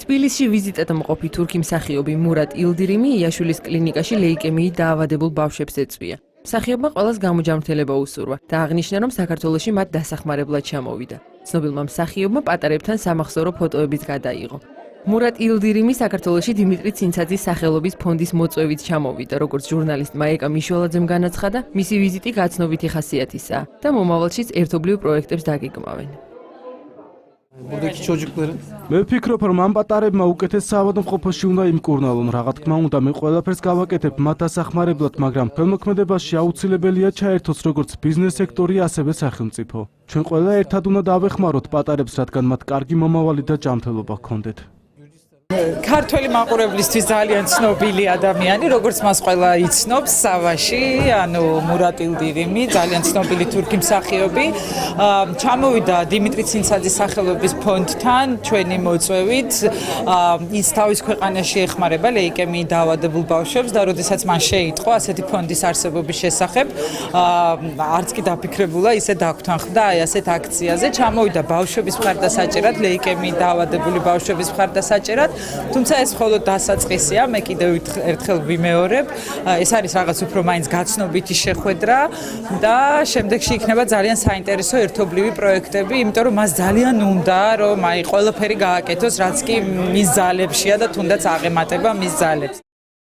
თბილისში ვიზიტად მყოფი თურქი მსახიობი მურატ ილდირიმი იაშვილის კლინიკაში ლეიკემიით დაავადებულ ბავშვებს ეწვია. მსახიობმა ყველას გამოჯანმრთელება უსურვა და აღნიშნა, რომ საქართველოში მათ დასახმარებლად ჩამოვიდა. ცნობილმა მსახიობმა პატარებთან სამახსოვრო ფოტოებიც გადაიღო. მურატ ილდირიმი საქართველოში დიმიტრი ცინცაძის სახელობის ფონდის მოწვევით ჩამოვიდა, როგორც ჟურნალისტმა ეკა მიშველაძემ განაცხადა, მისი ვიზიტი გაცნობიტი ხასიათისაა და მომავალშიც ერთობლივ პროექტებს დაგეგმავენ. მე ვფიქრობ, რომ ამ პატარებმა უკეთეს საავადმყოფოში უნდა იმკურნალონ, რა თქმა უნდა, მე ყველაფერს გავაკეთებ მათ დასახმარებლად, მაგრამ ხელმოქმედებაში აუცილებელია ჩაერთოს როგორც ბიზნეს სექტორი, ასევე სახელმწიფო. ჩვენ ყველა ერთად უნდა დავეხმაროთ პატარებს, რადგან მათ კარგი მომავალი და ჯანმრთელობა ჰქონდეთ. ქართველი მაყურებლისთვის ძალიან ცნობილი ადამიანი, როგორც მას ყველა იცნობს სავაში, ანუ მურატ ილდირიმი, ძალიან ცნობილი თურქი მსახიობი. ჩამოვიდა დიმიტრი ცინცაძის სახელობის ფონდთან ჩვენი მოწვევით. ის თავის ქვეყანაში ეხმარება ლეიკემიით დაავადებულ ბავშვებს და როდესაც მან შეიტყო ასეთი ფონდის არსებობის შესახებ, არც კი დაფიქრებულა, ისე დაგვთანხმდა აი ასეთ აქციაზე. ჩამოვიდა ბავშვების მხარდასაჭერად, ლეიკემიით დაავადებული ბავშვების მხარდასაჭერად. თუმცა ეს მხოლოდ დასაწყისია, მე კიდევ ერთხელ ვიმეორებ, ეს არის რაღაც უფრო მაინც გაცნობიტი შეხვედრა და შემდეგში იქნება ძალიან საინტერესო ერთობლივი პროექტები, იმიტომ რომ მას ძალიან უნდა, რომ აი ყველაფერი გააკეთოს, რაც კი მის ძალებშია და თუნდაც აღემატება მის ძალებს.